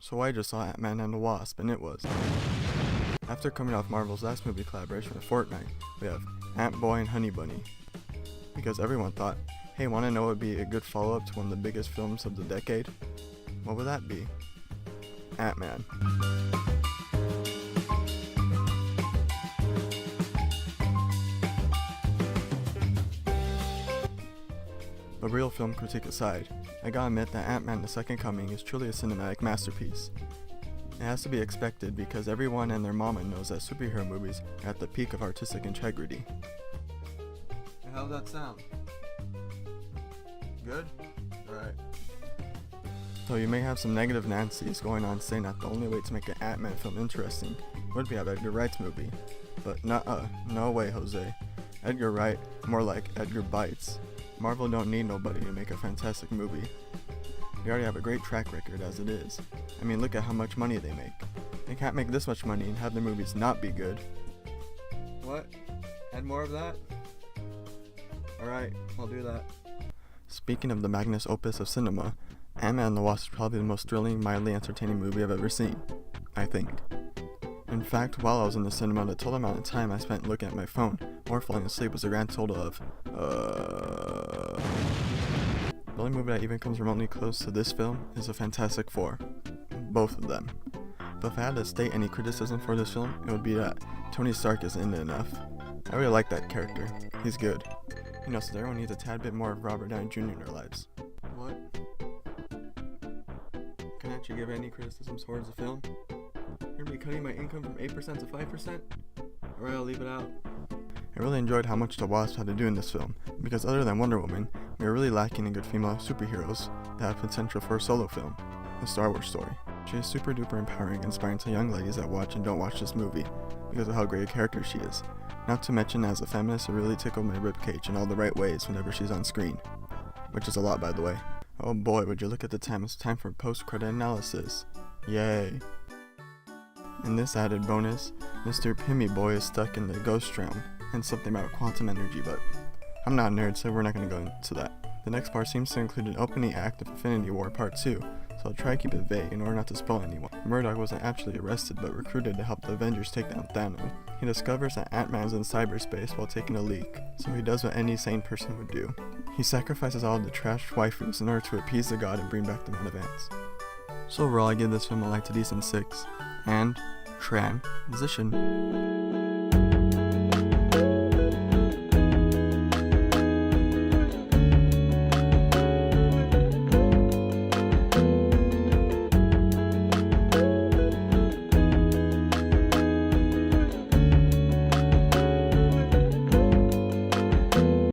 So I just saw Ant-Man and the Wasp, and it was. After coming off Marvel's last movie collaboration with Fortnite, we have Ant-Boy and Honey Bunny. Because everyone thought, hey, wanna know what would be a good follow-up to one of the biggest films of the decade? What would that be? Ant-Man. But real film critique aside, I gotta admit that Ant-Man the Second Coming is truly a cinematic masterpiece. It has to be expected because everyone and their mama knows that superhero movies are at the peak of artistic integrity. How's that sound? Good? Alright. So you may have some negative Nancy's going on saying that the only way to make an Ant-Man film interesting would be have Edgar Wright's movie. But no way, Jose. Edgar Wright, more like Edgar Bites. Marvel don't need nobody to make a fantastic movie. They already have a great track record as it is. I mean, look at how much money they make. They can't make this much money and have their movies not be good. What? Add more of that? Alright, I'll do that. Speaking of the magnus opus of cinema, Ant-Man and the Wasp is probably the most thrilling, mildly entertaining movie I've ever seen. I think. In fact, while I was in the cinema, the total amount of time I spent looking at my phone or falling asleep was a grand total of, The only movie that even comes remotely close to this film is the Fantastic Four. Both of them. But if I had to state any criticism for this film, it would be that Tony Stark isn't enough. I really like that character. He's good. So everyone needs a tad bit more of Robert Downey Jr. in their lives. What? Can I actually give any criticisms towards the film? You're gonna be cutting my income from 8% to 5%? Alright, I'll leave it out. I really enjoyed how much the Wasp had to do in this film, because other than Wonder Woman, we were really lacking in good female superheroes that have potential for a solo film, a Star Wars story. She is super duper empowering and inspiring to young ladies that watch and don't watch this movie, because of how great a character she is. Not to mention, as a feminist, it really tickled my ribcage in all the right ways whenever she's on screen. Which is a lot, by the way. Oh boy, would you look at the time, it's time for post-credit analysis. Yay. In this added bonus, Mr. Pimmy Boy is stuck in the ghost realm, and something about quantum energy, but I'm not a nerd, so we're not going to go into that. The next part seems to include an opening act of Infinity War Part 2, so I'll try to keep it vague in order not to spoil anyone. Murdoch wasn't actually arrested, but recruited to help the Avengers take down Thanos. He discovers that Ant-Man's in cyberspace while taking a leak, so he does what any sane person would do. He sacrifices all of the trashed waifus in order to appease the god and bring back the Man of Ants. So overall, I give this film a light to decent 6. And transition.